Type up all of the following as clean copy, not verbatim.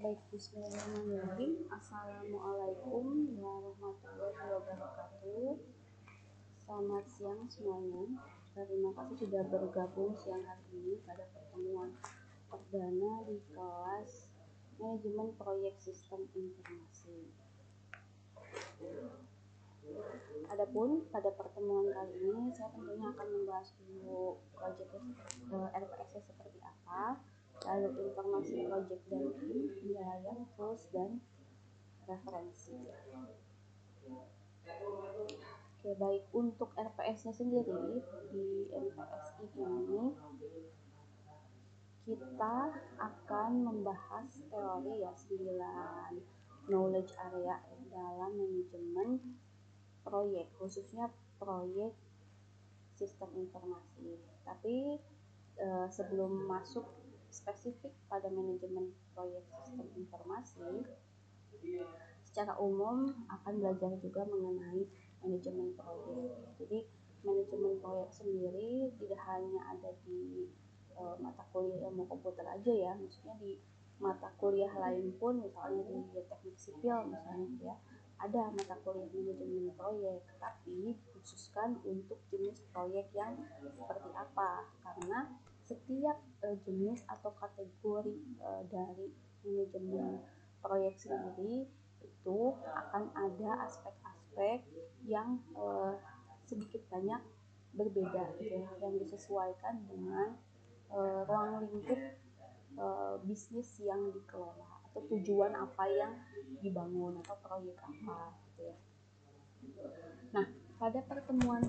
Baik, bismillahirrahmanirrahim. Assalamualaikum warahmatullahi wabarakatuh. Selamat siang semuanya. Terima kasih sudah bergabung siang hari ini pada pertemuan perdana di kelas Manajemen Proyek Sistem Informasi. Adapun pada pertemuan kali ini saya tentunya akan membahas dulu proyek RPS seperti apa, lalu informasi proyek dan tim, biaya, tools, dan referensi. Oke, baik, untuk RPS-nya sendiri di MPSI ini kita akan membahas teori ya 9 knowledge area dalam manajemen proyek, khususnya proyek sistem informasi. Tapi sebelum masuk spesifik pada manajemen proyek sistem informasi, secara umum akan belajar juga mengenai manajemen proyek. Jadi manajemen proyek sendiri tidak hanya ada di mata kuliah ilmu komputer aja ya, maksudnya di mata kuliah lain pun, misalnya di teknik sipil misalnya ya, ada mata kuliah manajemen proyek, tapi dikhususkan untuk jenis proyek yang seperti apa, karena setiap jenis atau kategori dari manajemen proyek sendiri itu akan ada aspek-aspek yang sedikit banyak berbeda gitu ya, yang disesuaikan dengan ruang lingkup bisnis yang dikelola atau tujuan apa yang dibangun atau proyek apa gitu ya. Nah, pada pertemuan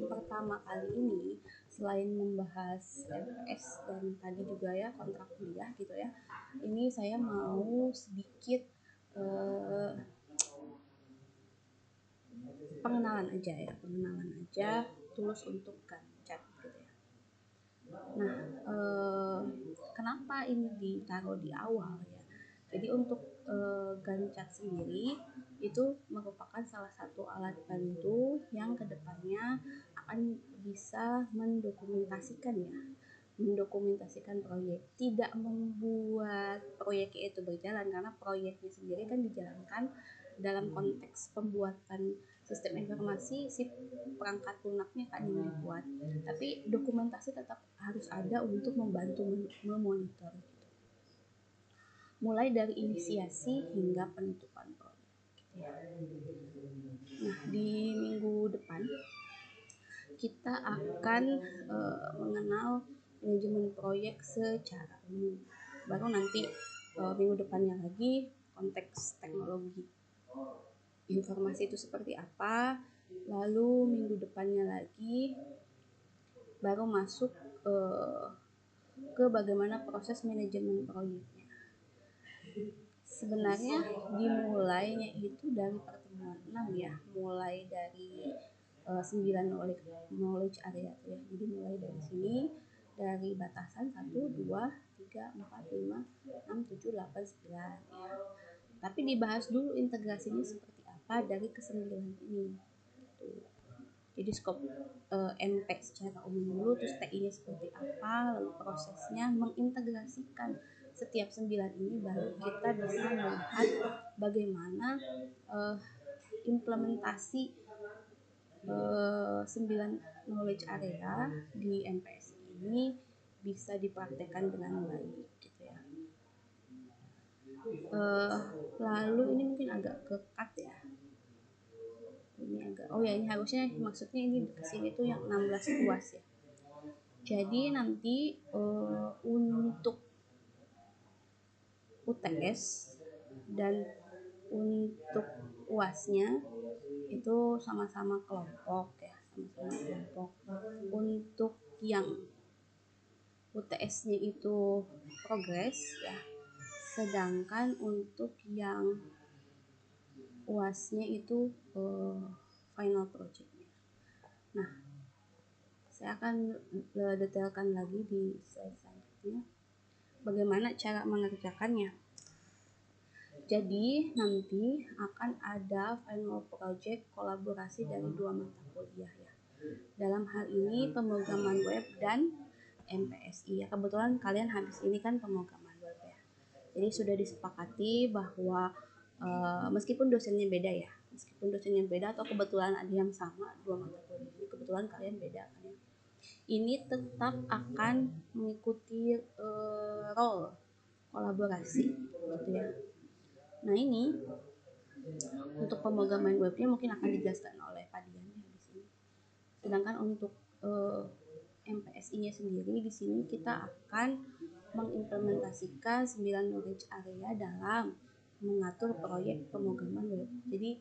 pertama kali ini, selain membahas RPS dan tadi juga ya kontrak kuliah gitu ya, ini saya mau sedikit pengenalan aja tools untuk Gantt gitu ya. Nah, kenapa ini ditaruh di awal ya? Jadi untuk Gantt sendiri itu merupakan salah satu alat bantu yang kedepannya akan bisa mendokumentasikan proyek, tidak membuat proyeknya itu berjalan, karena proyeknya sendiri kan dijalankan dalam konteks pembuatan sistem informasi, si perangkat lunaknya kan yang dibuat, tapi dokumentasi tetap harus ada untuk membantu memonitor gitu. Mulai dari inisiasi hingga penutupan proyek gitu ya. Nah, di minggu depan kita akan mengenal manajemen proyek secara umum. Baru nanti minggu depannya lagi konteks teknologi informasi itu seperti apa. Lalu minggu depannya lagi baru masuk ke bagaimana proses manajemen proyeknya. Sebenarnya dimulainya itu dari pertemuan 6 ya, mulai dari 9 knowledge area ya. Jadi mulai dari sini, dari batasan 1, 2, 3, 4, 5, 6, 7, 8, 9 ya. Tapi dibahas dulu integrasinya seperti apa dari ke-9 ini. Jadi skop MP secara umum dulu, terus TI-nya seperti apa, lalu prosesnya mengintegrasikan setiap 9 ini, baru kita bisa melihat bagaimana implementasi 9 knowledge area di MPS ini bisa dipraktekkan dengan baik gitu ya. Lalu ini mungkin agak kekat ya. Ini harusnya maksudnya ini kesini tuh yang 16 UAS ya. Jadi nanti untuk UTS dan untuk UASnya itu sama-sama kelompok ya, Untuk yang UTS-nya itu progres ya, sedangkan untuk yang UAS-nya itu final project-nya. Nah, saya akan detailkan lagi di slide selanjutnya bagaimana cara mengerjakannya. Jadi nanti akan ada final project kolaborasi dari 2 mata kuliah ya. Dalam hal ini pemrograman web dan MPSI ya. Kebetulan kalian habis ini kan pemrograman web ya. Jadi sudah disepakati bahwa meskipun dosennya beda atau kebetulan ada yang sama dua mata kuliah, kebetulan kalian beda kan ya, ini tetap akan mengikuti role kolaborasi gitu ya. Nah ini untuk pemrograman webnya mungkin akan dijelaskan oleh Pak Dian ya di sini. Sedangkan untuk MPSI-nya sendiri di sini kita akan mengimplementasikan 9 knowledge area dalam mengatur proyek pemrograman web. Jadi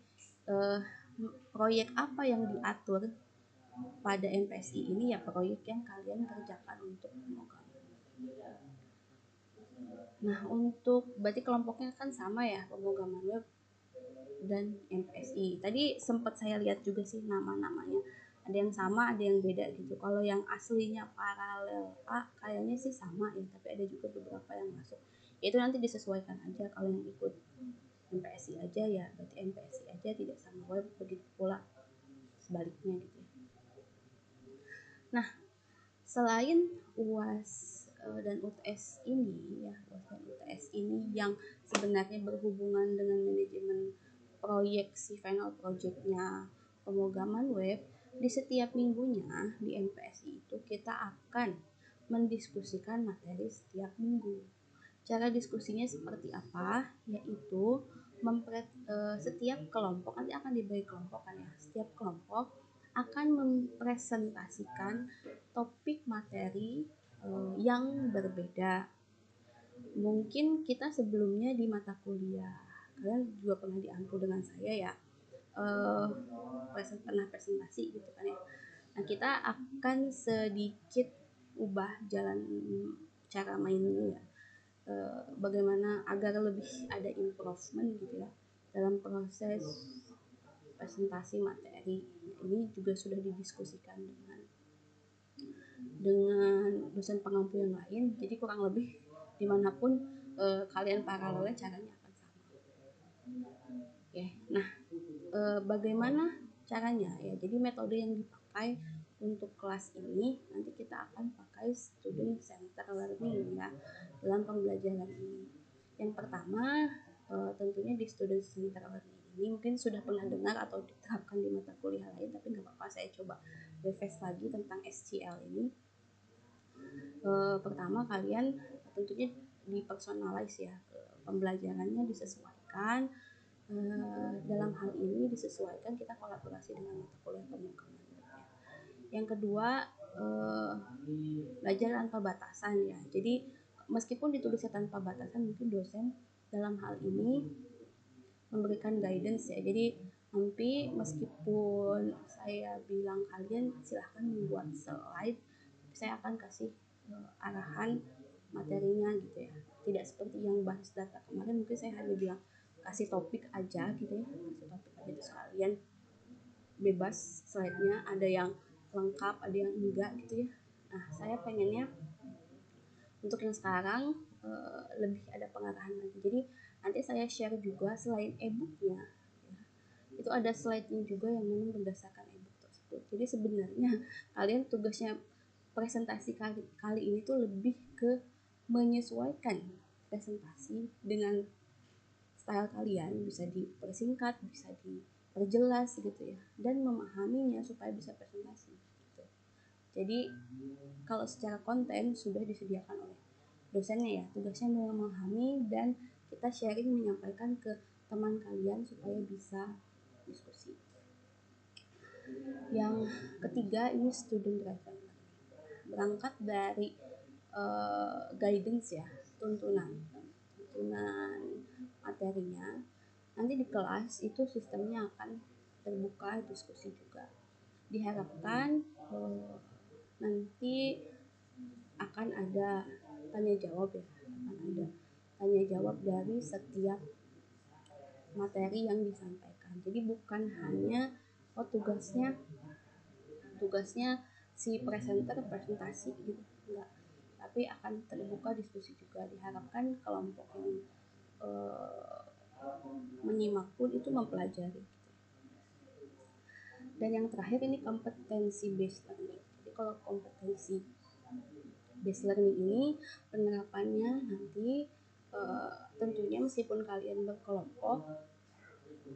proyek apa yang diatur pada MPSI ini ya proyek yang kalian kerjakan untuk pemrograman. Nah untuk berarti kelompoknya kan sama ya, pemrograman web dan MPSI. Tadi sempat saya lihat juga sih nama-namanya. Ada yang sama, ada yang beda gitu. Kalau yang aslinya paralel A kayaknya sih sama ya, tapi ada juga beberapa yang masuk. Itu nanti disesuaikan aja, kalau yang ikut MPSI aja ya berarti MPSI aja, tidak sama web, begitu pula sebaliknya gitu ya. Nah, selain UAS dan UTS ini ya, UAS dan UTS ini yang sebenarnya berhubungan dengan manajemen proyek, si final projectnya pemrograman web, di setiap minggunya di MPSI itu kita akan mendiskusikan materi setiap minggu. Cara diskusinya seperti apa? Yaitu setiap kelompok nanti akan dibagi kelompok kan ya. Setiap kelompok akan mempresentasikan topik materi yang berbeda. Mungkin kita sebelumnya di mata kuliah, kalian juga pernah diampu dengan saya ya, pernah presentasi gitu kan ya. Nah kita akan sedikit ubah jalan cara mainnya ya, bagaimana agar lebih ada improvement gitu ya dalam proses presentasi materi. Ini juga sudah didiskusikan dengan dosen pengampu yang lain, jadi kurang lebih dimanapun kalian paralelnya caranya akan sama. Oke, nah bagaimana caranya ya, jadi metode yang dipakai untuk kelas ini nanti kita akan pakai student center learning ya dalam pembelajaran ini. Yang pertama tentunya di student center learning ini mungkin sudah pernah dengar atau diterapkan di mata kuliah lain, tapi nggak apa-apa saya coba refresh lagi tentang SCL ini. Pertama kalian tentunya dipersonalize ya, pembelajarannya disesuaikan. Dalam hal ini disesuaikan kita kolaborasi dengan mata kuliah pemrograman. Yang kedua belajar tanpa batasan ya, jadi meskipun ditulisnya tanpa batasan, mungkin dosen dalam hal ini memberikan guidance ya, jadi nanti meskipun saya bilang kalian silahkan membuat slide, saya akan kasih arahan materinya gitu ya, tidak seperti yang bahas data kemarin, mungkin saya hanya bilang kasih topik aja gitu ya, kasih topik aja terus kalian bebas slide-nya, ada yang lengkap ada yang enggak gitu ya. Nah saya pengennya untuk yang sekarang lebih ada pengarahan lagi, jadi nanti saya share juga selain e-booknya ya, itu ada slide-nya juga yang memang berdasarkan e-book tersebut. Jadi sebenarnya kalian tugasnya presentasi kali ini tuh lebih ke menyesuaikan presentasi dengan style kalian, bisa dipersingkat, bisa diperjelas gitu ya, dan memahaminya supaya bisa presentasi gitu. Jadi kalau secara konten sudah disediakan oleh dosennya ya, tugasnya memahami dan kita sharing menyampaikan ke teman kalian supaya bisa diskusi. Yang ketiga ini student driven, berangkat dari guidance ya, tuntunan materinya. Nanti di kelas itu sistemnya akan terbuka diskusi juga. Diharapkan nanti akan ada tanya jawab ya, akan ada tanya jawab dari setiap materi yang disampaikan. Jadi bukan hanya tugasnya si presenter presentasi gitu, enggak, tapi akan terbuka diskusi juga. Diharapkan kelompok yang menyimak pun itu mempelajari. Dan yang terakhir ini kompetensi based learning. Jadi kalau kompetensi based learning ini penerapannya nanti Tentunya meskipun kalian berkelompok,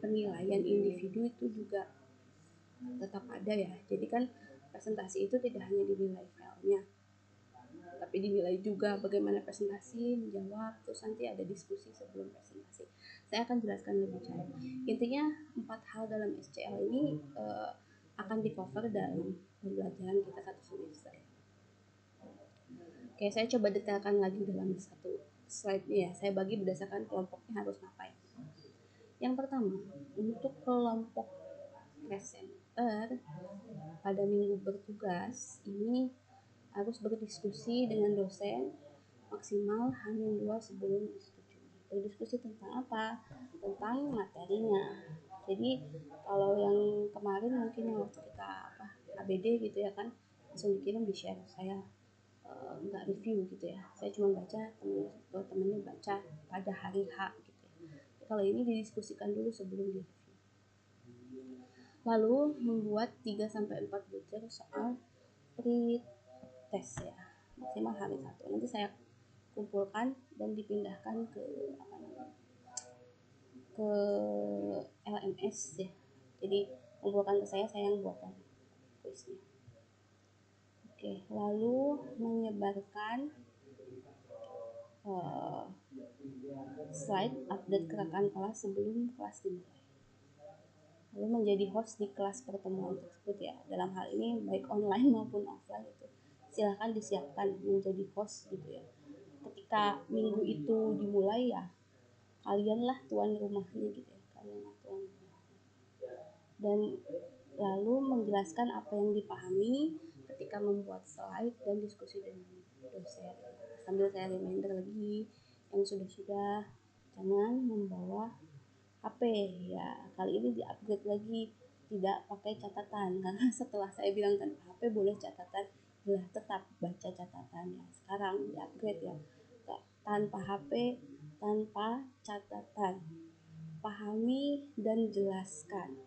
penilaian individu itu juga tetap ada ya. Jadi kan presentasi itu tidak hanya dinilai filenya, tapi dinilai juga bagaimana presentasi, menjawab, terus nanti ada diskusi sebelum presentasi. Saya akan jelaskan lebih jauh. Intinya 4 hal dalam SCL ini akan di cover dalam pembelajaran kita satu semester. Oke, saya coba detailkan lagi dalam satu slide ini ya. Saya bagi berdasarkan kelompoknya harus ngapain. Yang pertama, untuk kelompok presenter pada minggu bertugas ini harus berdiskusi dengan dosen maksimal H-2 sebelum disetujui. Berdiskusi tentang apa? Tentang materinya. Jadi kalau yang kemarin mungkin yang waktu kita ABD gitu ya kan, langsung dikirim di share, saya nggak review gitu ya, saya cuma baca, temennya baca pada hari H gitu ya. Kalau ini didiskusikan dulu sebelum di review. Lalu membuat 3-4 butir soal pre-test ya, maksimal hari 1. Nanti saya kumpulkan dan dipindahkan ke LMS ya. Jadi kumpulkan ke saya yang buatkan kuisnya. Oke, lalu menyebarkan slide update gerakan kelas sebelum kelas dimulai. Lalu menjadi host di kelas pertemuan tersebut ya. Dalam hal ini baik online maupun offline itu silahkan disiapkan menjadi host gitu ya. Ketika minggu itu dimulai ya, kalianlah tuan rumahnya gitu ya. Kalianlah tuan rumah. Dan lalu menjelaskan apa yang dipahami ketika membuat slide dan diskusi dengan dosen. Sambil saya reminder lagi yang sudah-sudah, jangan membawa HP ya. Kali ini di-upgrade lagi, tidak pakai catatan, karena setelah saya bilang kan HP boleh catatan, lah tetap baca catatan ya. Sekarang di-upgrade ya, tanpa HP, tanpa catatan, pahami dan jelaskan.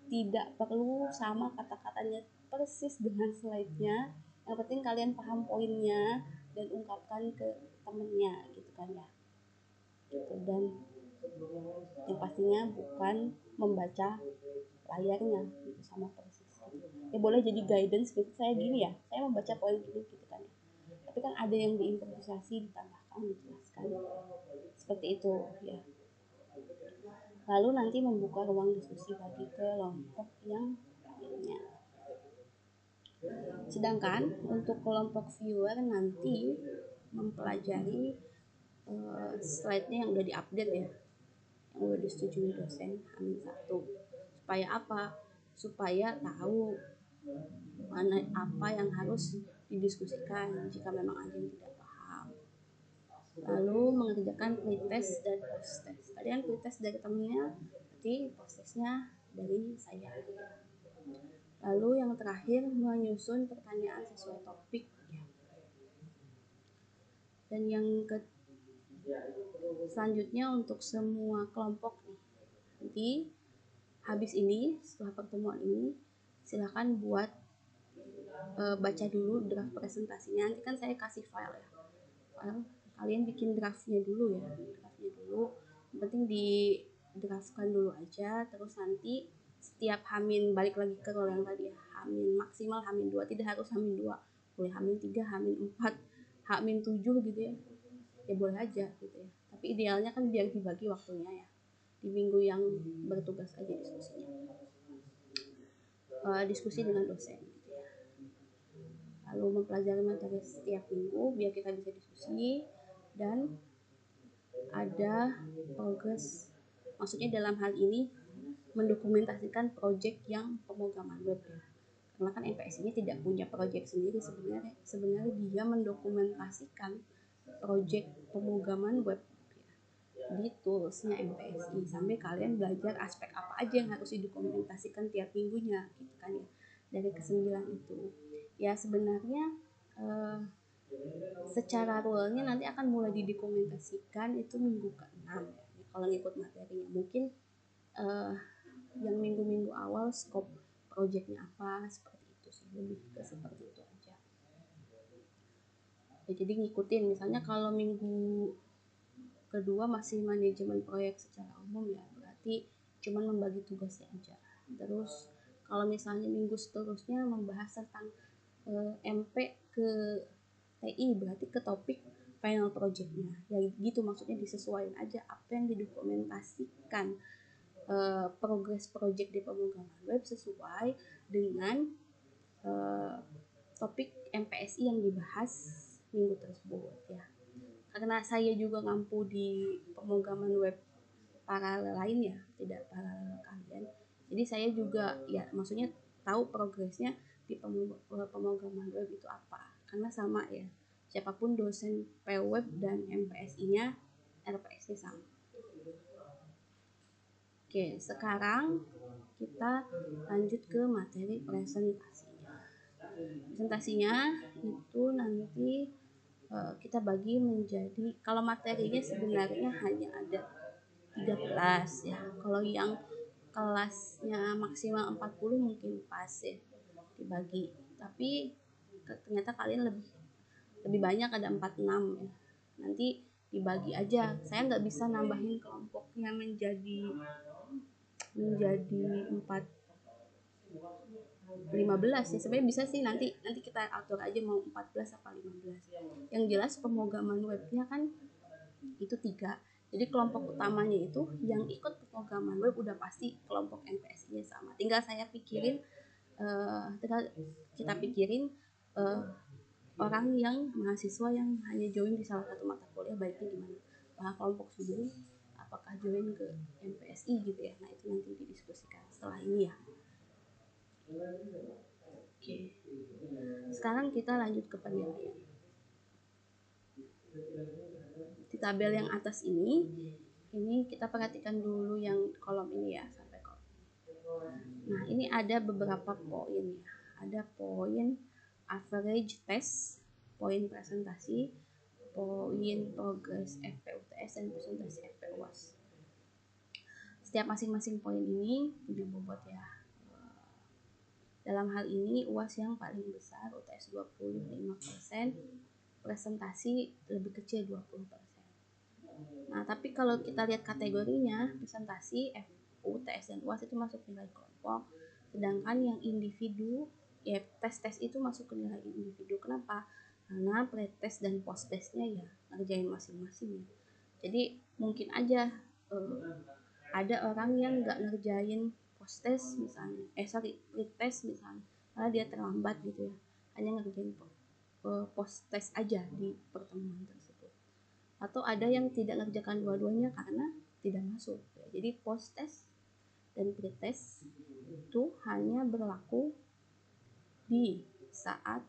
Tidak perlu sama kata-katanya persis dengan slide-nya, yang penting kalian paham poinnya dan ungkapkan ke temennya gitu kan ya gitu. Dan yang pastinya bukan membaca layarnya gitu sama persis gitu. Ya boleh jadi guidance gitu, saya gini ya, saya membaca poin gini gitu kan ya, tapi kan ada yang diimprovisasi, ditambahkan, dijelaskan seperti itu ya. Lalu nanti membuka ruang diskusi bagi kelompok yang lainnya. Sedangkan untuk kelompok viewer nanti mempelajari slide-nya yang udah diupdate ya, yang udah disetujui dosen H-1. Supaya apa? Supaya tahu mana apa yang harus didiskusikan jika memang ada yang tidak paham. Lalu mengerjakan pretest dan post-test. Tadi kan pretest dari temennya, nanti post-testnya dari saya. Lalu yang terakhir menyusun pertanyaan sesuai topik ya. Dan yang selanjutnya untuk semua kelompok nih, nanti habis ini setelah pertemuan ini silahkan buat baca dulu draft presentasinya. Nanti kan saya kasih file ya, file kalian bikin draftnya dulu ya, draftnya dulu, yang penting di draftkan dulu aja. Terus nanti setiap Hamin, balik lagi ke role yang tadi ya, Hamin maksimal Hamin 2, tidak harus Hamin 2, boleh Hamin 3, Hamin 4, Hamin 7 gitu ya, ya boleh aja gitu ya. Tapi idealnya kan biar dibagi waktunya ya, di minggu yang bertugas aja diskusinya, diskusi dengan dosen gitu ya. Lalu mempelajari materi setiap minggu biar kita bisa diskusi dan ada progres, maksudnya dalam hal ini mendokumentasikan proyek yang pemrograman web ya. Karena kan MPS ini tidak punya proyek sendiri sebenarnya dia mendokumentasikan proyek pemrograman web ya, di toolsnya MPSI, sampai kalian belajar aspek apa aja yang harus didokumentasikan tiap minggunya gitu kan ya, dari ke-9 itu ya. Sebenarnya secara rule-nya nanti akan mulai didokumentasikan itu minggu ke-6 ya, kalau ngikut materinya. Mungkin yang minggu-minggu awal scope projectnya apa, seperti itu sih, lebih ke seperti itu aja ya. Jadi ngikutin, misalnya kalau minggu kedua masih manajemen proyek secara umum ya, berarti cuman membagi tugasnya aja. Terus kalau misalnya minggu seterusnya membahas tentang MP ke TI, berarti ke topik final projectnya ya gitu, maksudnya disesuaikan aja apa yang didokumentasikan progres project di pemrograman web sesuai dengan topik MPSI yang dibahas minggu tersebut ya. Karena saya juga ngampu di pemrograman web paralel lain ya, tidak paralel kalian, jadi saya juga ya maksudnya tahu progresnya di pemrograman web itu apa, karena sama ya, siapapun dosen PWeb dan MPSI-nya RPS-nya sama. Oke, sekarang kita lanjut ke materi presentasinya. Presentasinya itu nanti kita bagi menjadi, kalau materinya sebenarnya hanya ada 13 ya. Kalau yang kelasnya maksimal 40 mungkin pas ya dibagi. Tapi ternyata kalian lebih banyak, ada 46 ya. Nanti dibagi aja. Saya nggak bisa nambahin kelompoknya menjadi 15 ya, sebenarnya bisa sih, nanti kita atur aja mau 14 apa 15. Yang jelas pemrograman webnya kan itu 3, jadi kelompok utamanya itu yang ikut pemrograman web udah pasti kelompok MPSI-nya sama, tinggal kita pikirin orang yang mahasiswa yang hanya join di salah satu mata kuliah baiknya gimana, apakah kelompok sendiri, apakah join ke MPSI gitu ya. Nah itu nanti didiskusikan setelah ini ya. Oke, sekarang kita lanjut ke penilaian. Di tabel yang atas ini kita perhatikan dulu yang kolom ini ya, sampai kolom. Nah ini ada beberapa poin ya, ada poin average test, poin presentasi, poin progress FPUTS, dan presentasi FPUAS. Setiap masing-masing poin ini punya bobot ya. Dalam hal ini UAS yang paling besar, UTS 25%, presentasi lebih kecil 20%. Nah, tapi kalau kita lihat kategorinya, presentasi, UTS dan UAS itu masuk nilai kelompok, sedangkan yang individu, ya tes-tes itu masuk ke nilai individu. Kenapa? Karena pretest dan posttestnya ya ngerjain masing-masing. Jadi mungkin aja ada orang yang nggak ngerjain posttest misalnya, pretest misalnya, karena dia terlambat gitu ya, hanya ngerjain posttest aja di pertemuan tersebut. Atau ada yang tidak mengerjakan dua-duanya karena tidak masuk. Jadi post test dan pretest itu hanya berlaku di saat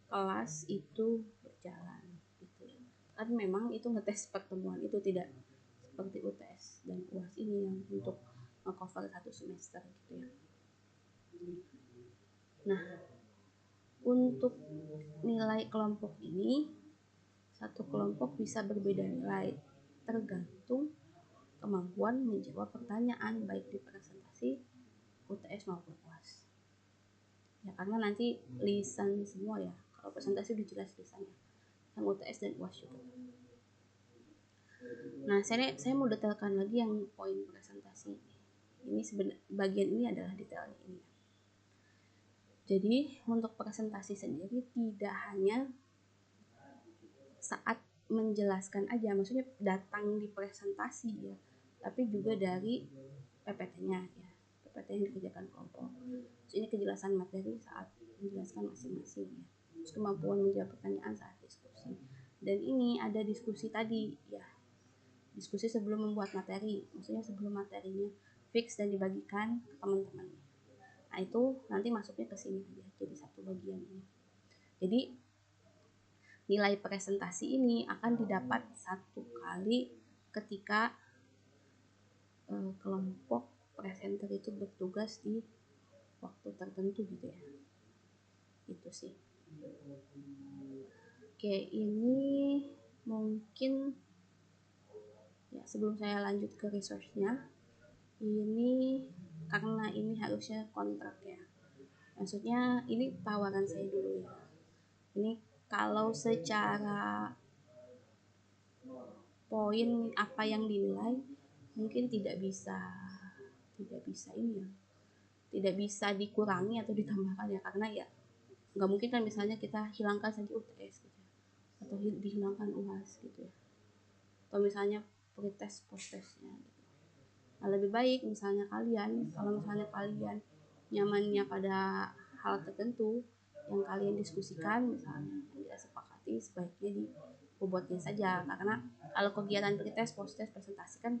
kelas itu berjalan gitu. Kan memang itu ngetes pertemuan, itu tidak seperti UTS dan UAS ini yang untuk cover 1 semester gitu ya. Nah, untuk nilai kelompok ini, satu kelompok bisa berbeda nilai tergantung kemampuan menjawab pertanyaan baik di presentasi, UTS maupun UAS. Ya karena nanti lisan semua ya. Kalau presentasi udah jelas lisannya. Yang UTS dan UAS juga. Nah, saya mau detailkan lagi yang poin presentasi. Ini bagian ini adalah detailnya ini. Jadi, untuk presentasi sendiri tidak hanya saat menjelaskan aja, maksudnya datang di presentasi ya, tapi juga dari PPT-nya ya, PPT yang dikerjakan kelompok. Terus ini kejelasan materi saat menjelaskan masing-masing ya. Terus kemampuan menjawab pertanyaan saat diskusi. Dan ini ada diskusi tadi ya, diskusi sebelum membuat materi, maksudnya sebelum materinya fix dan dibagikan ke teman-teman. Nah itu nanti masuknya ke sini aja, jadi satu bagian ini. Jadi nilai presentasi ini akan didapat 1 kali ketika kelompok presenter itu bertugas di waktu tertentu gitu ya. Itu sih. Oke, ini mungkin ya, sebelum saya lanjut ke resource-nya, ini karena ini harusnya kontrak ya, maksudnya ini tawaran saya dulu ya. Ini kalau secara poin apa yang dinilai mungkin tidak bisa ini ya, tidak bisa dikurangi atau ditambahkan ya, karena ya nggak mungkin kan misalnya kita hilangkan saja UTS gitu ya, atau dihilangkan UAS gitu ya, atau misalnya pretest posttestnya gitu. Nah, lebih baik misalnya kalau misalnya kalian nyamannya pada hal tertentu yang kalian diskusikan, misalnya yang kita sepakati, sebaiknya dibobotnya saja, karena kalau kegiatan pretest posttest presentasi kan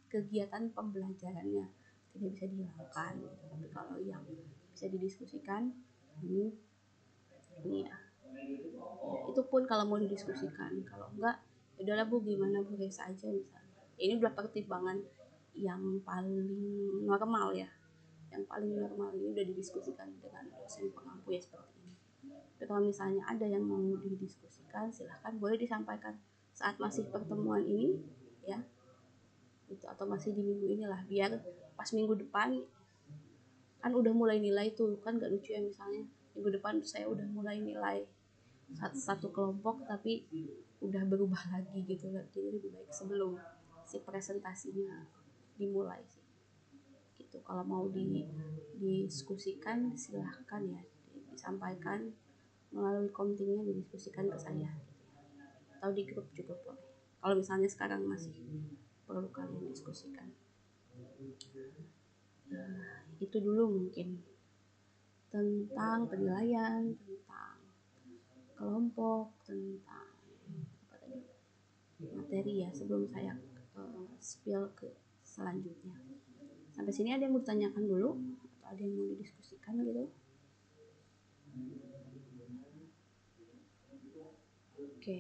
kegiatan pembelajarannya tidak bisa dihilangkan gitu. Tapi kalau yang bisa didiskusikan ini ya, itu pun kalau mau didiskusikan. Kalau enggak, udahlah Bu, gimana Bu Resa aja misalnya. Ini udah pertimbangan yang paling normal ya, yang paling normal ini udah didiskusikan dengan dosen pengampu ya, seperti ini. Tapi kalau misalnya ada yang mau didiskusikan, silahkan boleh disampaikan saat masih pertemuan ini ya, itu atau masih di minggu inilah, biar pas minggu depan kan udah mulai nilai tuh, kan gak lucu ya misalnya minggu depan saya udah mulai nilai satu kelompok tapi udah berubah lagi gitu. Jadi lebih baik sebelum si presentasinya dimulai sih gitu. Kalau mau didiskusikan silahkan ya, disampaikan melalui kontingnya, didiskusikan ke saya atau di grup juga boleh, kalau misalnya sekarang masih perlu kalian diskusikan. Itu dulu mungkin tentang penilaian, tentang kelompok, tentang apa tadi, materi ya, sebelum saya spill ke selanjutnya. Sampai sini ada yang mau ditanyakan dulu atau ada yang mau didiskusikan gitu? Oke.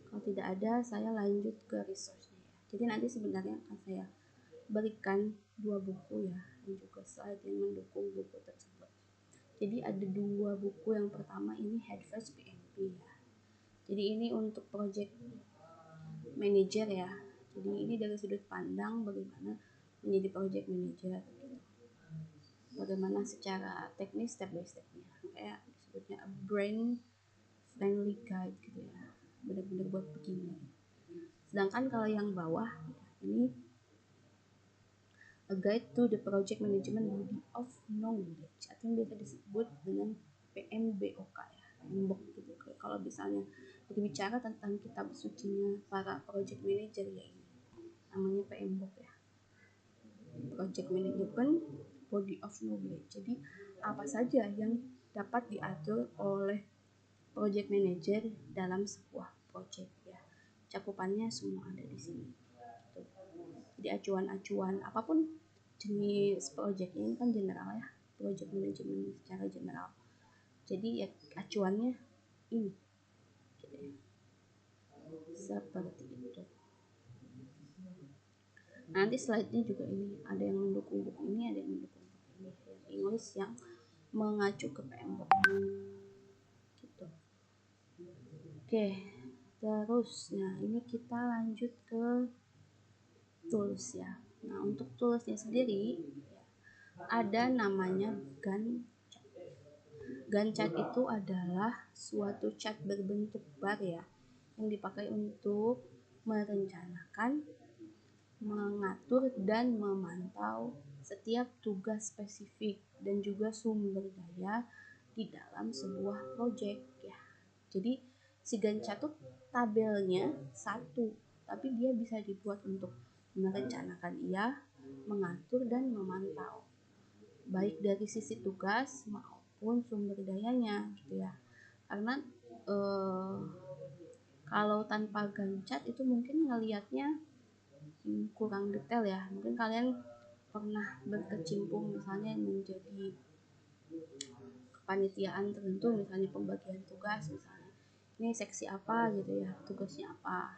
Kalau tidak ada, saya lanjut ke resource-nya ya. Jadi nanti sebenarnya akan saya berikan 2 buku ya, dan juga slide yang mendukung buku tersebut. Jadi ada 2 buku. Yang pertama ini Headfirst PMP ya. Jadi ini untuk project manager ya. Jadi ini dari sudut pandang bagaimana menjadi project manager gitu. Bagaimana secara teknis step by stepnya, kayak disebutnya a brain friendly guide gitu ya, benar-benar buat begini. Sedangkan kalau yang bawah ini a guide to the project management body of knowledge, atau yang biasa disebut dengan PMBOK ya, PMBOK gitu. Kalau misalnya berbicara tentang kitab sucinya para project manager ya, ini namanya PMBOK ya, project management body of knowledge. Jadi apa saja yang dapat diatur oleh project manager dalam sebuah project ya, cakupannya semua ada di sini gitu. Jadi acuan-acuan apapun jenis project ini kan general ya, project management secara general. Jadi ya acuannya ini gitu ya, seperti itu. Nanti slide-nya juga ini ada yang mendukung buku ini, ada yang mendukung buku ini, yang English yang mengacu ke PMBOK gitu. Oke, terus nah ini kita lanjut ke tools ya. Nah, untuk toolsnya sendiri ada namanya Gantt chart. Gantt chart itu adalah suatu chart berbentuk bar ya, yang dipakai untuk merencanakan, mengatur dan memantau setiap tugas spesifik dan juga sumber daya di dalam sebuah proyek ya. Jadi si Gantt chart itu tabelnya satu, tapi dia bisa dibuat untuk merencanakan, mengatur dan memantau, baik dari sisi tugas maupun sumber dayanya gitu ya. Karena kalau tanpa Gantt chart itu mungkin ngelihatnya kurang detail ya. Mungkin kalian pernah berkecimpung misalnya menjadi kepanitiaan tertentu, misalnya pembagian tugas, misalnya ini seksi apa gitu ya, tugasnya apa,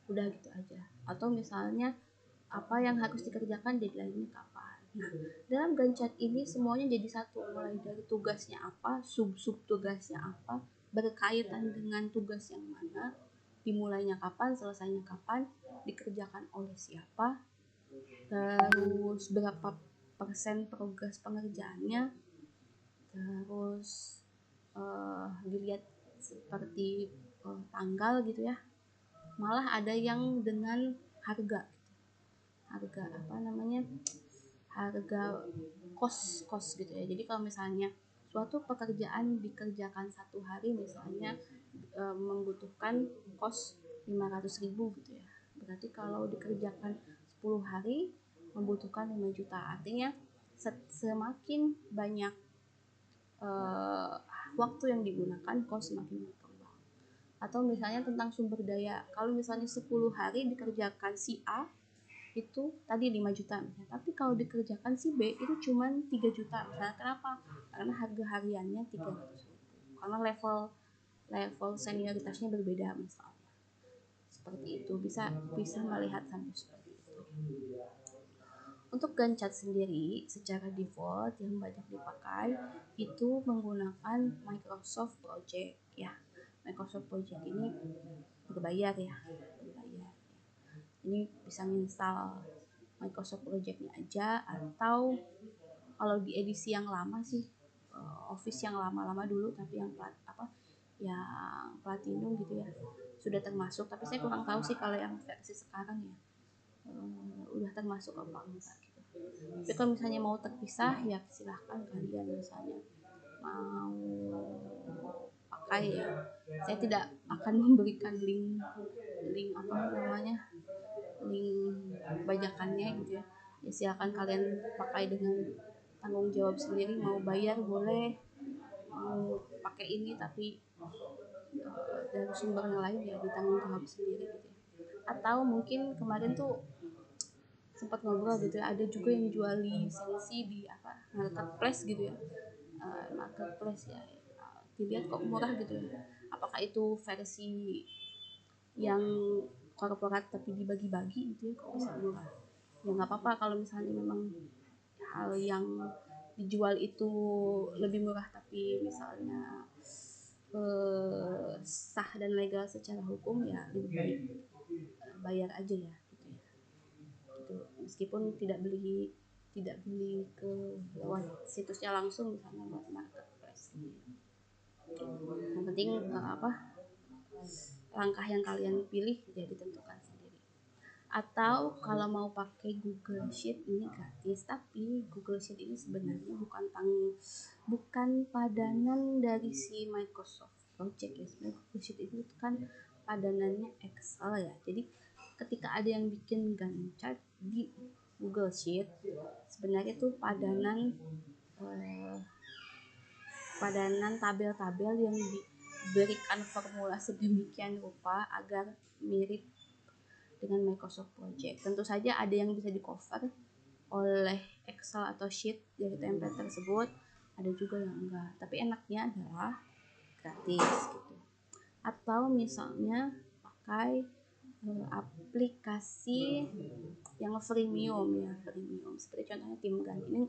udah gitu aja. Atau misalnya apa yang harus dikerjakan, deadline-nya kapan. Nah, dalam Gantt chart ini semuanya jadi satu, mulai dari tugasnya apa, sub tugasnya apa, berkaitan dengan tugas yang mana, dimulainya kapan, selesainya kapan, dikerjakan oleh siapa, terus berapa persen progres pengerjaannya, terus dilihat seperti tanggal gitu ya, malah ada yang dengan harga harga kos gitu ya. Jadi kalau misalnya suatu pekerjaan dikerjakan 1 hari misalnya membutuhkan kos 500.000 gitu ya, berarti kalau dikerjakan 10 hari membutuhkan 5 juta. Artinya semakin banyak waktu yang digunakan, kos semakin berkembang. Atau misalnya tentang sumber daya, kalau misalnya 10 hari dikerjakan si A itu tadi 5 juta misalnya, tapi kalau dikerjakan si B itu cuma 3 juta misalnya. Kenapa? Karena harga hariannya 300.000, karena level senioritasnya berbeda misalnya. Seperti itu, bisa melihat sampai seperti itu. Untuk Gantt chart sendiri secara default yang banyak dipakai itu menggunakan Microsoft Project ya. Microsoft Project ini berbayar ya. Ini bisa install Microsoft Project-nya aja, atau kalau di edisi yang lama sih Office yang lama-lama dulu tapi yang yang platinum gitu ya sudah termasuk, tapi saya kurang tahu sih kalau yang versi sekarang ya udah termasuk apa enggak gitu. Tapi kalau misalnya mau terpisah ya silahkan kalian misalnya mau pakai ya. Saya tidak akan memberikan link apa namanya link bajakannya gitu ya. Ya silakan kalian pakai dengan tanggung jawab sendiri, mau bayar boleh, mau pakai ini tapi dari sumber yang lain ya ditanggung jawab sendiri gitu ya. Atau mungkin kemarin tuh sempat ngobrol gitu ya, ada juga yang jual lisensi di marketplace gitu ya, marketplace ya, dilihat kok murah gitu ya. Apakah itu versi yang korporat tapi dibagi-bagi gitu ya, kok bisa murah? Ya nggak apa-apa kalau misalnya memang hal yang dijual itu lebih murah tapi misalnya sah dan legal secara hukum, ya lebih baik bayar aja ya gitu ya. Gitu. Meskipun tidak beli ke lewat situsnya langsung, misalnya lewat marketplace gitu ya. Yang penting langkah yang kalian pilih ya ditentukan sendiri. Atau kalau mau pakai Google Sheet ini gratis, tapi Google Sheet ini sebenarnya bukan padanan dari si Microsoft Project ya. Sebenarnya Google Sheet itu kan padanannya Excel ya. Jadi ketika ada yang bikin Gantt chart di Google Sheet, sebenarnya itu padanan tabel-tabel yang diberikan formula sedemikian rupa agar mirip dengan Microsoft Project. Tentu saja ada yang bisa di cover oleh Excel atau sheet dari template tersebut, ada juga yang enggak. Tapi enaknya adalah gratis gitu. Atau misalnya pakai aplikasi yang freemium ya, seperti contohnya TimGun. Ini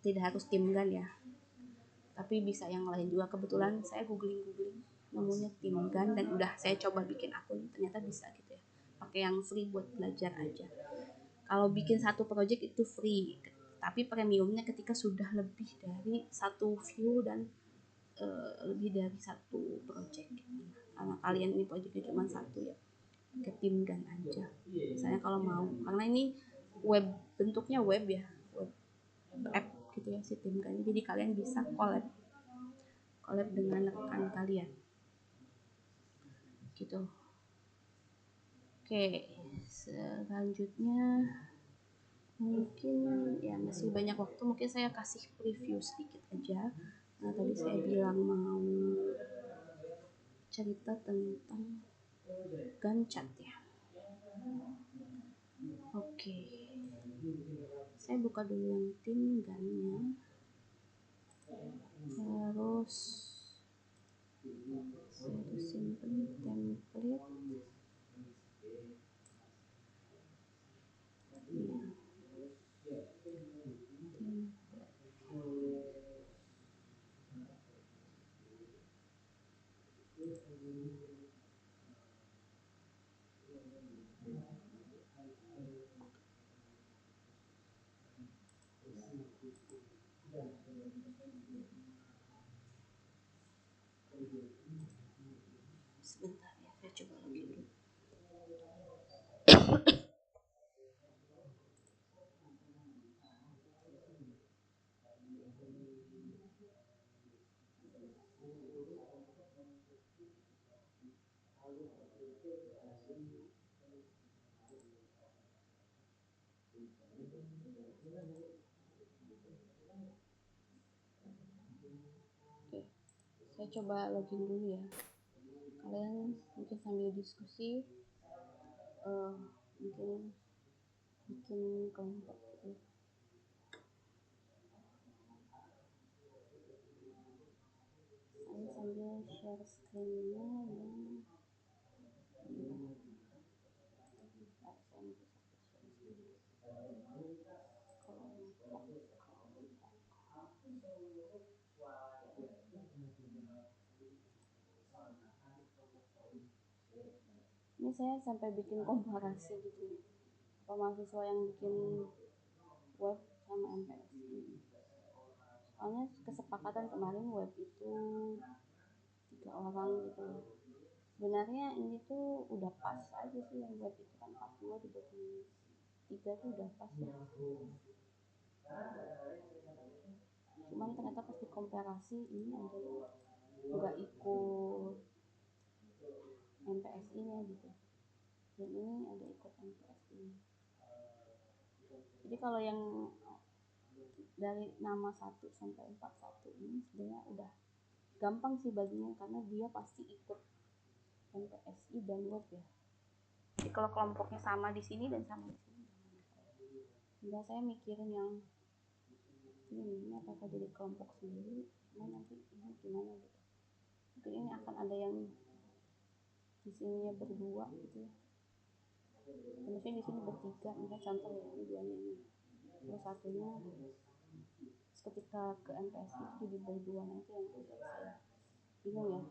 tidak harus TimGun ya, tapi bisa yang lain juga. Kebetulan saya googling namanya TimGun dan udah saya coba bikin akun, ternyata bisa gitu ya, pakai yang free buat belajar aja. Kalau bikin satu project itu free, tapi premiumnya ketika sudah lebih dari satu view dan lebih dari satu project. Karena kalian ini projectnya cuma satu ya, ke TimGun aja misalnya kalau mau, karena ini bentuknya web ya, web app gitu ya si TimGun. Jadi kalian bisa collab dengan rekan kalian gitu. Oke, selanjutnya mungkin ya masih banyak waktu, mungkin saya kasih preview sedikit aja. Nah tadi saya bilang mau cerita tentang Gantt chart ya. Oke, saya buka dulu yang TimGun-nya. Terus saya simpen template sebentar ya, saya coba Oke, saya coba login dulu ya. Kalian mungkin sambil diskusi, mungkin bikin kelompok gitu. Saya sambil share screen-nya yang ini saya sampai bikin komparasi gitu, apa mahasiswa yang bikin web sama MPSI. Soalnya kesepakatan kemarin web itu 3 orang gitu. Sebenarnya ini tuh udah pas aja sih, yang web itu kan 42 33 tuh udah pas ya. Cuman ternyata pas dikomparasi ini ada yang nggak ikut MPSI nya gitu, dan ini ada ikut MPSI. Jadi kalau yang dari nama 1 sampai 41 ini sebenarnya udah gampang sih baginya, karena dia pasti ikut MPSI dan web ya. Jadi kalau kelompoknya sama di sini dan sama di sini, tinggal saya mikirin yang ini apakah jadi kelompok sendiri, nanti ini gimana gitu. Mungkin ini akan ada yang di sininya berdua gitu ya. Maksudnya di sini bertiga, misalnya contoh ya, ini duanya ini, terus satunya ketika ke MPSI itu jadi berdua, nanti yang agak saya bingung ya,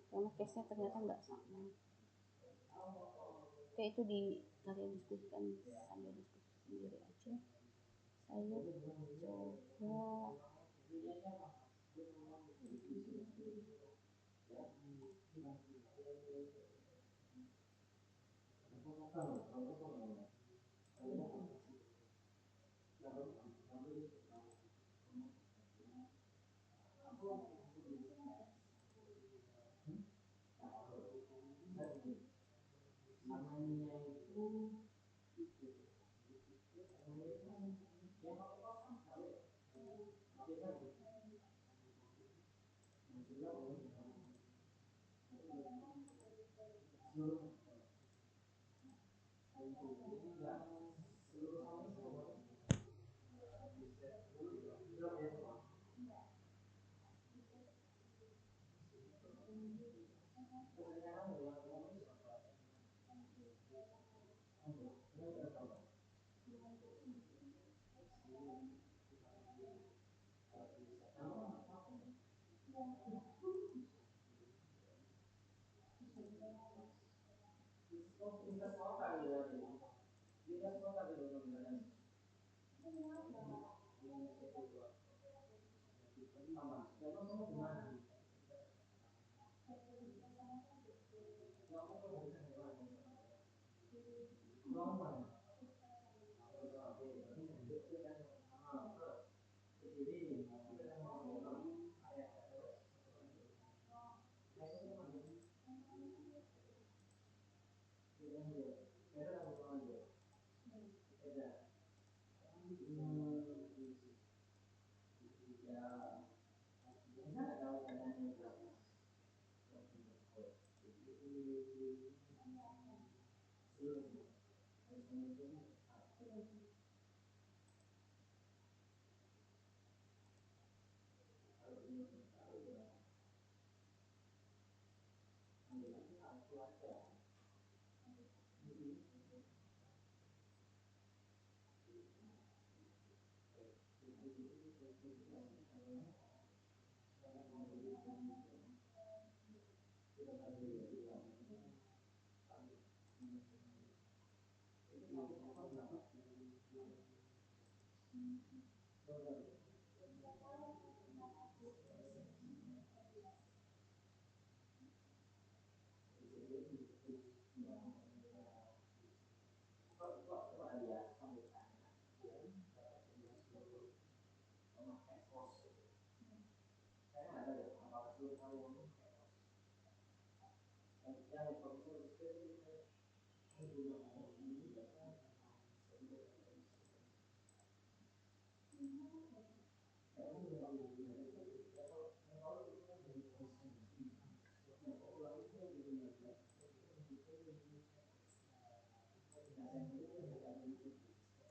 karena case-nya ternyata nggak sama. Oke, itu di kalian diskusikan sambil diskusi sendiri aja. Saya coba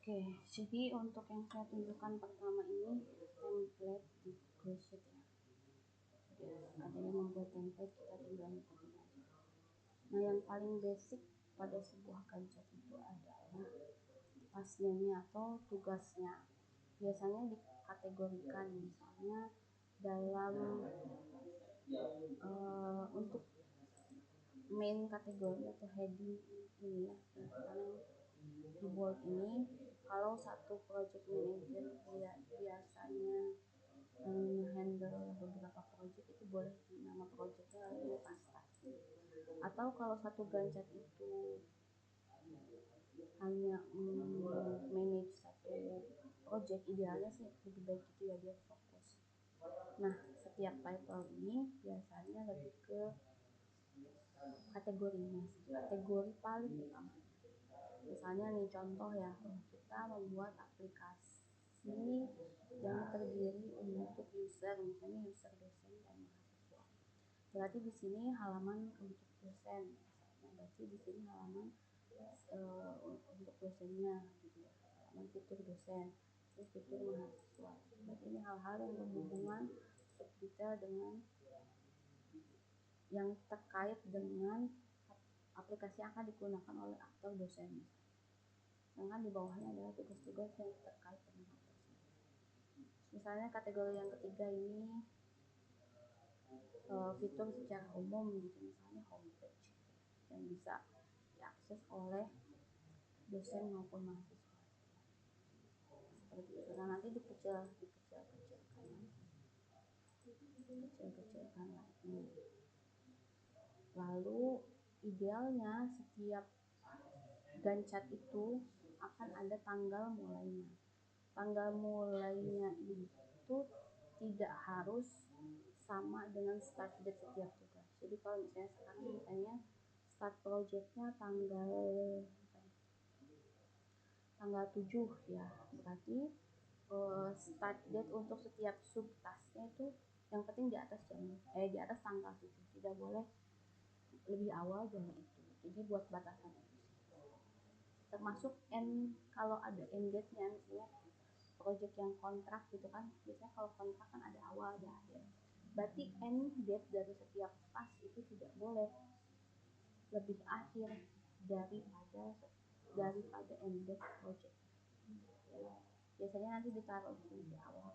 Oke, jadi untuk yang saya tunjukkan pertama ini template di Google Sheet ya. Jadi ada yang membuat template, kita tinggal ngikutin aja. Nah, yang paling basic pada sebuah Gantt itu adalah task name-nya atau tugasnya. Biasanya dikategorikan misalnya dalam untuk main kategori atau heading ini ya, yang di bold ini, kalau satu project manager dia biasanya handle beberapa project, itu boleh di nama projectnya lalu pasta. Atau kalau satu Gantt itu hanya manage satu project, idealnya sih lebih baik gitu ya, dia fokus. Nah, setiap title ini biasanya lebih ke kategorinya, kategori paling utama. Misalnya nih contoh ya, kita membuat aplikasi yang terdiri untuk user, misalnya user dosen dan mahasiswa. Berarti di sini halaman untuk dosen, berarti di sini halaman untuk dosennya gitu ya, halaman fitur dosen, terus fitur mahasiswa. Berarti ini hal-hal yang berhubungan detail dengan yang terkait dengan aplikasi yang akan digunakan oleh aktor dosen. Sedangkan di bawahnya adalah tugas-tugas yang terkait dengan hal tersebut. Misalnya kategori yang ketiga ini fitur secara umum gitu, misalnya homepage yang bisa diakses oleh dosen maupun mahasiswa. Seperti itu. Nah, nanti dikecil-kecilkan lagi. Lalu idealnya setiap Gantt itu akan ada tanggal mulainya. Tanggal mulainya itu tidak harus sama dengan start date setiap tugas. Jadi kalau misalnya sekarang misalnya start projectnya tanggal 7 ya, berarti start date untuk setiap subtasknya itu yang penting di atas tanggal 7, tidak boleh lebih awal dari itu. Jadi buat batasan itu. Termasuk kalau ada end date-nya, misalnya project yang kontrak gitu kan, biasanya kalau kontrak kan ada awal ada akhir. Berarti end date dari setiap task itu tidak boleh lebih akhir daripada end date project. Ya, biasanya nanti ditaruh di awal.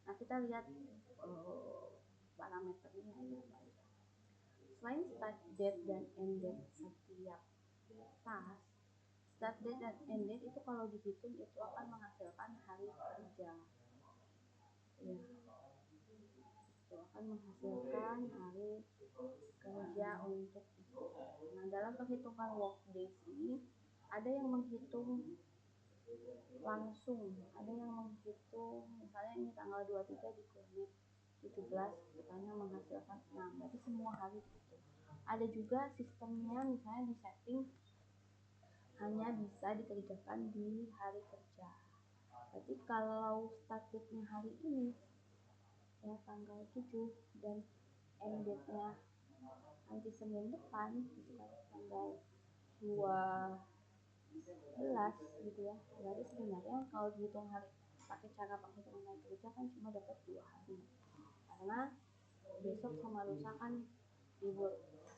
Nah, kita lihat parameternya ada apa ya. Selain start date dan end date setiap task, start date dan end date itu kalau dihitung itu akan menghasilkan hari kerja. Ya, itu akan menghasilkan hari kerja untuk itu. Nah, dalam perhitungan work days ini ada yang menghitung langsung, ada yang menghitung misalnya ini tanggal 23 dikurangi 17 karena menghasilkan 6, berarti semua hari itu. Ada juga sistemnya misalnya di setting hanya bisa dikerjakan di hari kerja. Berarti kalau start date-nya hari ini ya tanggal 7 dan end date-nya nanti Senin depan gitu kan, tanggal 12 gitu ya, berarti sebenarnya kalau dihitung hari pakai cara penghitungan hari kerja kan cuma dapat 2 hari karena besok sama lusa kan libur.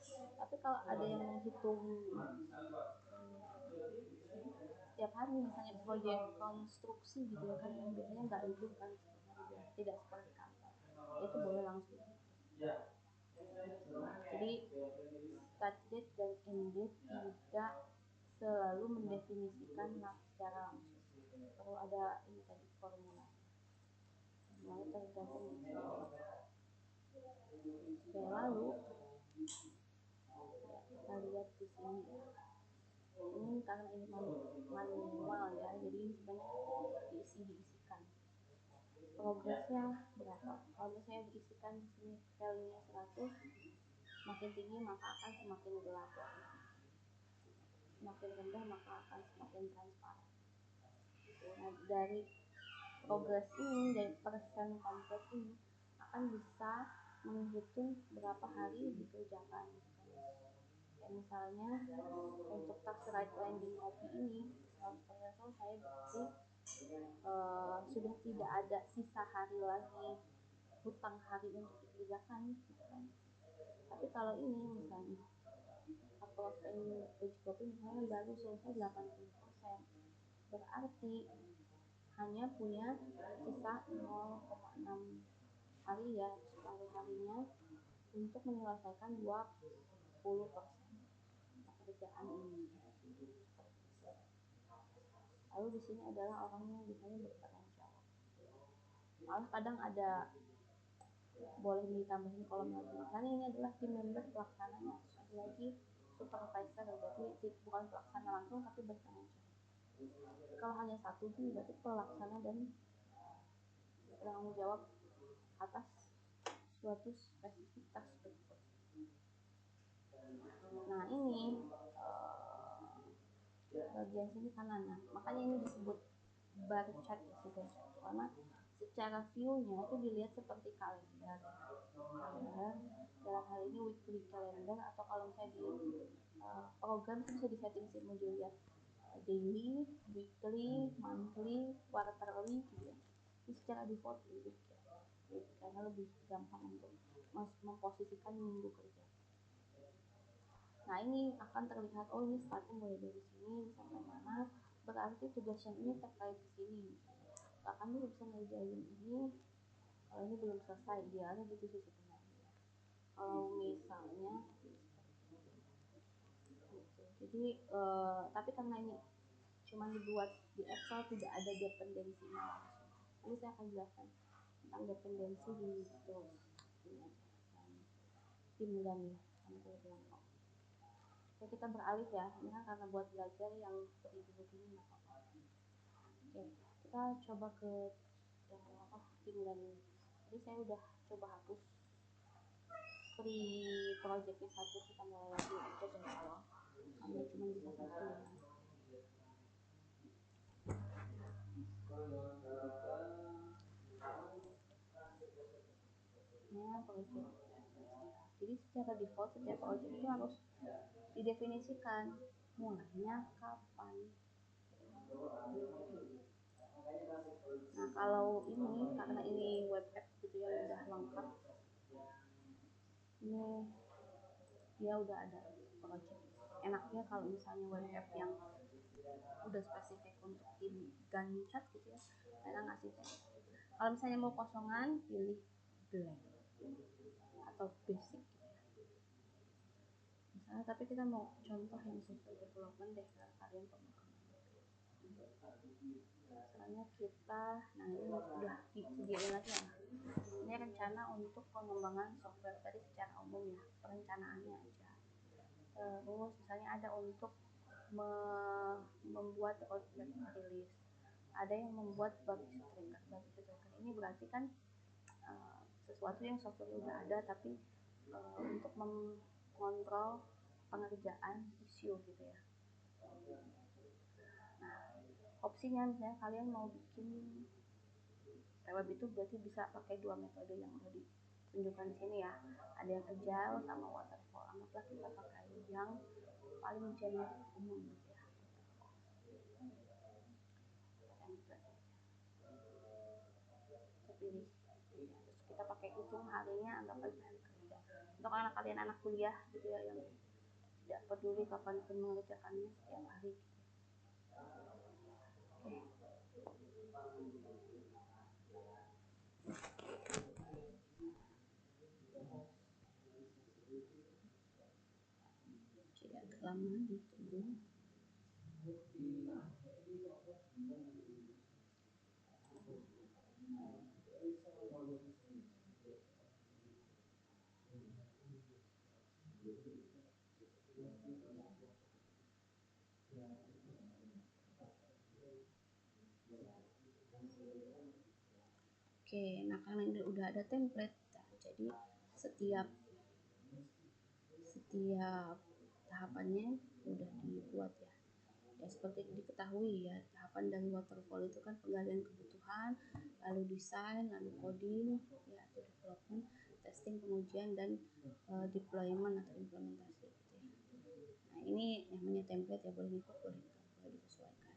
Tapi kalau ada yang menghitung setiap hari, misalnya proyek konstruksi gitu ya kan, yang biasanya nggak libur kan, tidak seperti kantor, itu boleh langsung. Jadi start date dan end date tidak selalu mendefinisikan secara langsung, perlu ada ini tadi formula tergantung dari. Oke, lalu ya, kita lihat di sini ya, ini karena ini manual ya, jadi ini sebenarnya diisikan progresnya berapa. Kalau saya diisikan di sini value-nya 100, makin tinggi maka akan semakin gelap, semakin rendah maka akan semakin transparan. Nah, dari progres ini, dari persen komplit ini akan bisa menghitung berapa hari dikerjakan. misalnya untuk task right landing OP ini itu saya berarti sudah tidak ada sisa hari lagi, hutang hari untuk dikerjakan gitu kan. Tapi kalau ini misalnya upload page copy misalnya baru selesai 80%, berarti hanya punya sisa 0,6 hari ya, separuh harinya untuk menyelesaikan 20% pekerjaan ini. Lalu di sini adalah orang yang biasanya bertanggung jawab. Malah kadang ada boleh ditambahin kolom lagi. Misalnya ini adalah tim member pelaksananya, ada lagi supervisor, berarti bukan pelaksana langsung tapi bertanggung jawab. Kalau hanya satu itu berarti pelaksana dan bertanggung jawab atas suatu spesifik task tersebut. Nah ini bagian sini kanan, makanya ini disebut bar chart ya, karena secara view-nya itu dilihat seperti kalender dalam hal ini weekly calendar, atau kalau misalnya di program itu bisa disetting sih, mau dilihat daily, weekly, monthly, quarterly gitu ya. Ini secara default gitu ya, karena lebih gampang untuk memposisikan minggu kerja. Nah ini akan terlihat, oh ini startnya mulai dari sini sampai mana, berarti tugas yang ini terkait ke sini. Bahkan dia bisa ngerjain ini, kalau ini belum selesai, dia ada gitu sih sebenarnya. Kalau misalnya jadi tapi karena ini cuma dibuat di Excel, tidak ada dependensinya langsung. Nanti saya akan jelaskan tentang dependensi di tools ini aja, tim dan belakang. Oke, kita beralih ya, ini kan karena buat belajar yang beribu ini nggak apa-apa. Oke, kita coba ke tim dan jadi saya udah coba hapus free projectnya satu, kita mulai lagi aja dari awal. Hanya cuma bisa satu ya. Project. Jadi secara default setiap project itu harus didefinisikan mulainya kapan. Nah kalau ini karena ini web app gitu ya, udah lengkap, ini dia udah ada project. Enaknya kalau misalnya web app yang udah spesifik untuk tim Gantt chart gitu ya, saya ngasih tag. Kalau misalnya mau kosongan, pilih blank atau basic gitu ya. Misalnya, tapi kita mau contoh yang software development deh, kalian pemahaman. Misalnya kita, nah ini udah disediain lagi ya. Ini rencana untuk pengembangan software tadi secara umum ya, perencanaannya aja. Terus misalnya ada untuk membuat roadmap rilis, ada yang membuat bug tracker. Bug tracker ini berarti kan sesuatu yang software udah ada, tapi untuk mengontrol pengerjaan isu gitu ya. Nah opsinya misalnya kalian mau bikin web itu berarti bisa pakai dua metode yang udah ditunjukkan di sini ya, ada yang agile sama waterfall. Anggaplah kita pakai yang paling generik umum gitu ya, kita pilih ya, terus kita pakai hitung harinya, anggap aja hari kerja untuk anak kalian, anak kuliah gitu ya, yang tidak peduli kapanpun mengerjakannya setiap hari gitu. Oke, agak lama ditunggu. Oke, nah karena ini udah ada template, nah, jadi setiap tahapannya udah dibuat ya. Ya seperti diketahui ya, tahapan dari waterfall itu kan penggalian kebutuhan, lalu desain, lalu coding, ya atau development, testing, pengujian, dan deployment atau implementasi gitu ya. namanya template ya, boleh ikut boleh disesuaikan.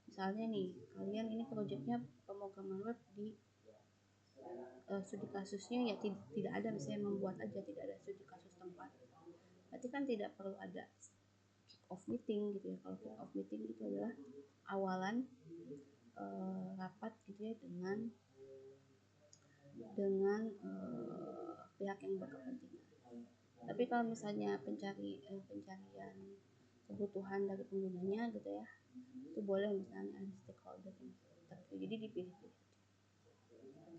Misalnya nih kalian ini projectnya pemrograman web di studi kasusnya ya tidak ada, misalnya membuat aja tidak ada studi kasus tempat, berarti kan tidak perlu ada kick off meeting gitu ya. Kalau kick off meeting itu adalah awalan rapat gitu ya dengan pihak yang berkepentingan. Tapi kalau misalnya pencarian kebutuhan dari penggunanya gitu ya, itu boleh misalnya ada stakeholder interview, jadi dipilih-pilih.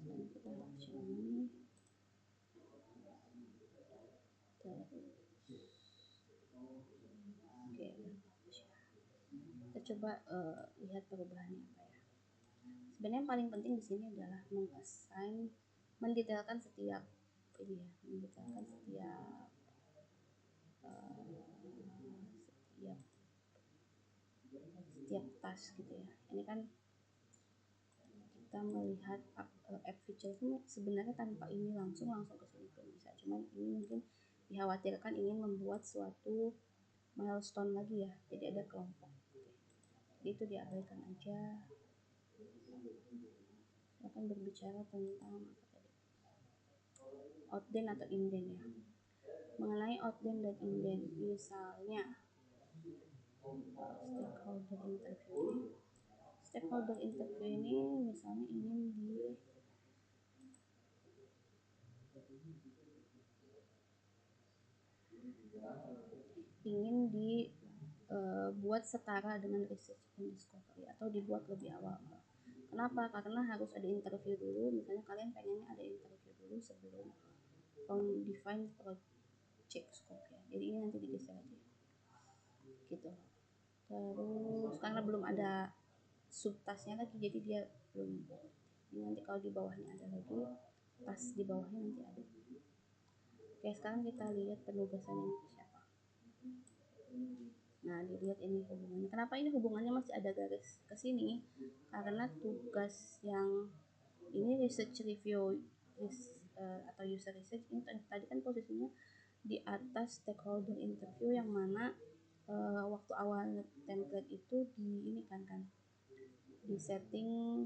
Sekarang kita lihat sini. Oke, kita coba lihat perubahannya apa ya. Sebenarnya yang paling penting di sini adalah mendetailkan setiap setiap task gitu ya. Ini kan kita melihat app feature itu sebenarnya tanpa ini langsung ke sini belum bisa, cuman ini mungkin dikhawatirkan ingin membuat suatu milestone lagi ya, jadi ada kelompok. Jadi itu diabaikan aja. Saya akan berbicara tentang apa tadi, outden atau inden ya. Mengenai outden dan inden, misalnya stakeholder interview ini misalnya ingin dibuat setara dengan research and discovery atau dibuat lebih awal. Kenapa? Karena harus ada interview dulu, misalnya kalian pengennya ada interview dulu sebelum define project scope ya. Jadi ini nanti digeser aja gitu. Terus karena belum ada subtasnya lagi, jadi dia belum, ini nanti kalau di bawahnya ada lagi, tas di bawahnya nanti ada. Oke, sekarang kita lihat penugasannya siapa. Nah, dilihat ini hubungannya. Kenapa ini hubungannya masih ada garis ke sini? Karena tugas yang ini research review atau user research ini tadi kan posisinya di atas stakeholder interview, yang mana waktu awal template itu di setting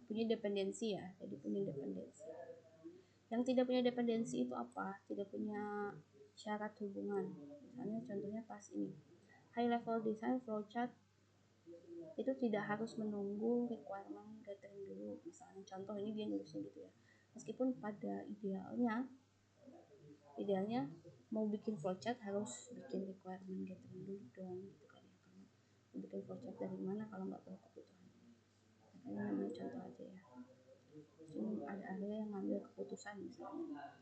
punya dependensi ya. Jadi punya dependensi. Yang tidak punya dependensi itu apa? Tidak punya syarat hubungan. Misalnya contohnya pas ini high level design flowchart itu tidak harus menunggu requirement gathering dulu. Misalnya contoh ini dia nulisnya gitu ya. Meskipun pada idealnya mau bikin flowchart harus bikin requirement gathering dulu dong gitu kan ya. Karena mau bikin flowchart dari mana kalau nggak tahu kebutuhannya. Ini namanya contoh aja ya. Ini ada area yang ngambil keputusan misalnya.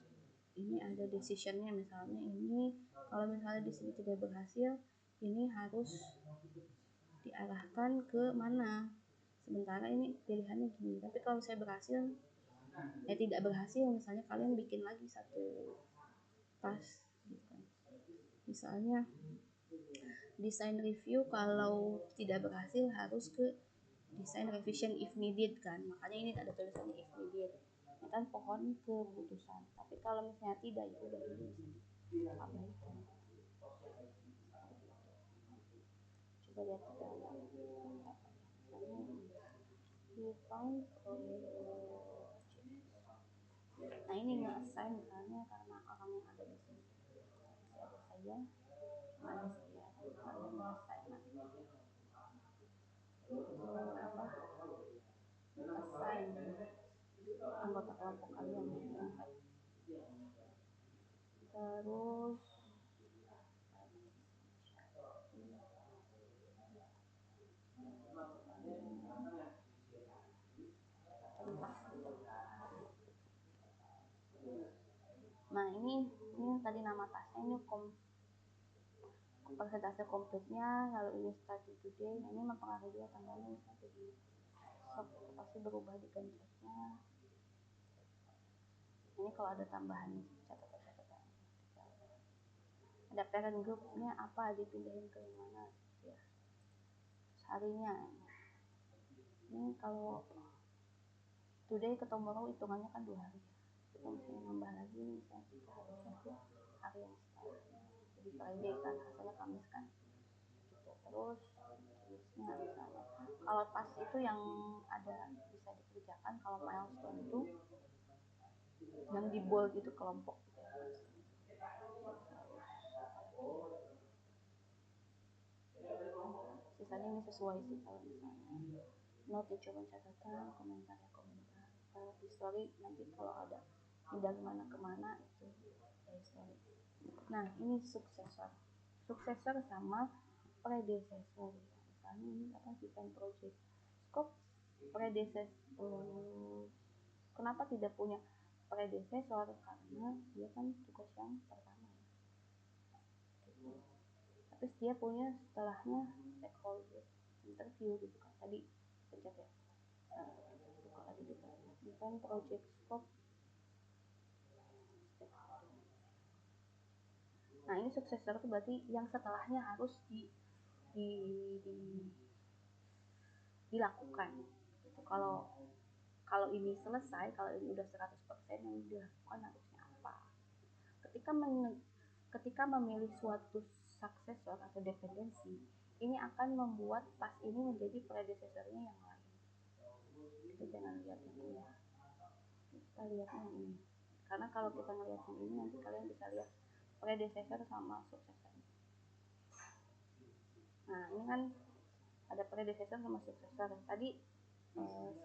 Ini ada decisionnya, misalnya ini kalau misalnya di sini tidak berhasil, ini harus diarahkan ke mana. Sementara ini pilihannya gini, tapi kalau saya berhasil, tidak berhasil, misalnya kalian bikin lagi satu task gitu kan. Misalnya design review kalau tidak berhasil harus ke design revision if needed kan, makanya ini ada tulisannya if needed. Ini kan pohon keputusan, tapi kalau misalnya tidak ya udah ini bisa abaikan. Coba lihat kita define project. Nah ini nge-assign misalnya karena orang yang ada di sini masih ada saya, ada saya, kalian nge-assign assign anggota kelompok kalian ya. Terus nah ini tadi nama tasnya ini persentase komplitnya, lalu ini start today. Nah ini mempengaruhi dia tanggalnya, misalnya jadi pasti berubah di pencetnya. Ini kalau ada tambahan catatan ada parent groupnya apa dipindahin ke mana ya harinya. Ini kalau today ke tomorrow hitungannya kan 2 hari, kita misalnya nambah lagi misalnya kita harusnya ke hari yang setelahnya, jadi Friday kan hasilnya Kamis kan. Kalau task itu yang ada bisa dikerjakan, kalau milestone itu yang di bold itu kelompok gitu ya. Sisanya ini sesuai sih, kalau misalnya note cuma catatan, komentar ya komentar. Kalau di story nanti kalau ada pindah kemana itu dari story. Nah ini suksesor sama predecessor. Misalnya ini apa, design project scope predecessor. Kenapa tidak punya predecessor? Karena dia kan tugas yang pertama ya. Terus dia punya setelahnya stakeholder interview gitu kan, tadi pencet ya, buka lagi juga design project scope stakeholder. Nah ini suksesor itu berarti yang setelahnya harus di, di dilakukan gitu. Kalau ini selesai, kalau ini udah 100%, yang dilakukan harusnya apa? Ketika memilih suatu suksesor atau dependensi, ini akan membuat task ini menjadi predecessornya yang lain. Kita jangan lihat yang ini, kita lihat yang ini, karena kalau kita melihat yang ini nanti kalian bisa lihat predecessor sama suksesor. Nah ini kan ada predecessor sama suksesor. Tadi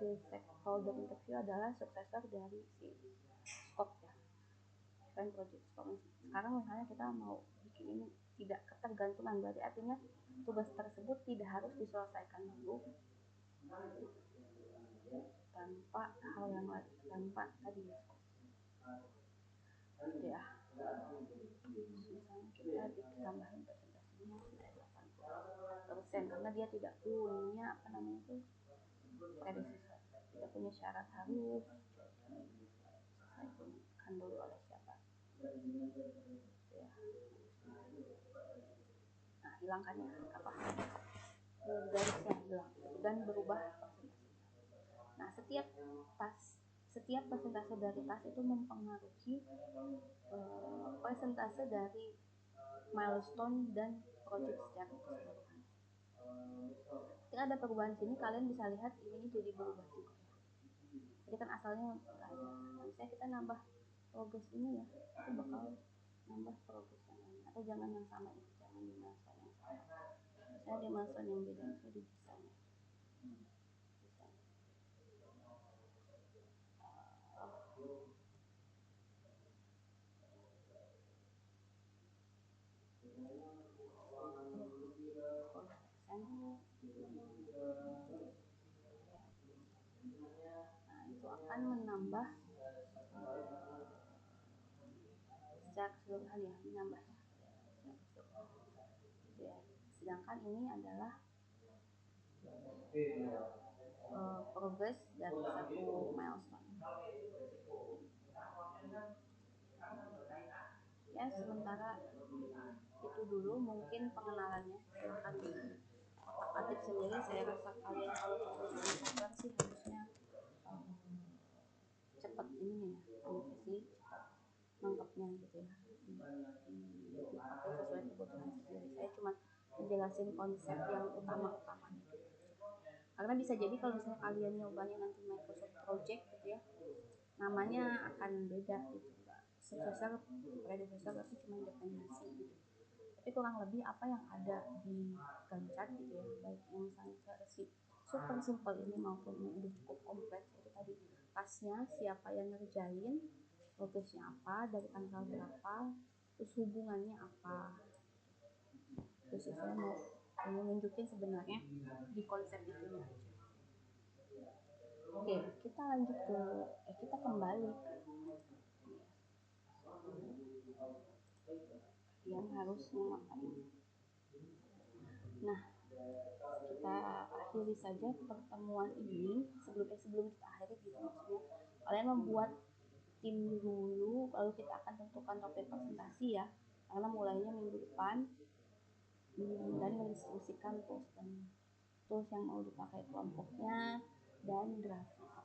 si stakeholder interview adalah suksesor dari si scope ya, kan project scope. Sekarang misalnya kita mau bikin ini tidak ketergantungan, berarti artinya tugas tersebut tidak harus diselesaikan dulu tanpa hal yang lain, tanpa tadi ya gitu ya. Misalnya kita ditambahin presentasinya sudah 80% karena dia tidak punya apa namanya itu predecessor, tidak punya syarat harus diselesaikan dulu oleh siapa gitu ya. Nah hilangkan ya apa garisnya hilang dan berubah presentasinya. Nah setiap persentase dari tas itu mempengaruhi persentase dari milestone dan project secara keseluruhan. Ketika ada perubahan sini, kalian bisa lihat ini jadi berubah juga ya. Jadi kan asalnya nggak ada. Nah, misalnya kita nambah progress ini ya, itu bakal nambah progress yang lain. Atau jangan yang sama itu, jangan di milestone yang sama. Misalnya di milestone yang beda, misalnya di desain ya. Nah itu akan menambah secara keseluruhan ya, menambah ya. Sedangkan ini adalah progress dari satu milestone ya. Sementara itu dulu mungkin pengenalannya, silahkan otak-atik sendiri. Saya rasa kalian kalau software sih harusnya cepat ini ya, sih nangkepnya gitu ya, dipakai sesuai kebutuhan sendiri. Saya cuma menjelasin konsep yang utama-utamanya gitu. Karena bisa jadi kalau misalnya kalian nyobanya nanti Microsoft Project gitu ya, namanya akan beda gitu, suksesor predecessor itu cuma dependensi gitu. Tapi kurang lebih apa yang ada di Gantt gitu ya, baik yang misalnya versi super simple ini maupun yang udah cukup kompleks, itu tadi tasnya siapa yang ngerjain, progresnya apa, dari tanggal berapa, terus hubungannya apa. Terus saya mau nunjukin sebenarnya di konsep itu aja. Oke, kita lanjut ke kita kembali ke yang harus ngapain. Nah, kita akhiri saja pertemuan ini. Sebelum kita akhiri gitu, maksudnya kalian membuat tim dulu, lalu kita akan tentukan topik presentasi ya, karena mulainya minggu depan, dan mendiskusikan tools yang mau dipakai kelompoknya dan grafis.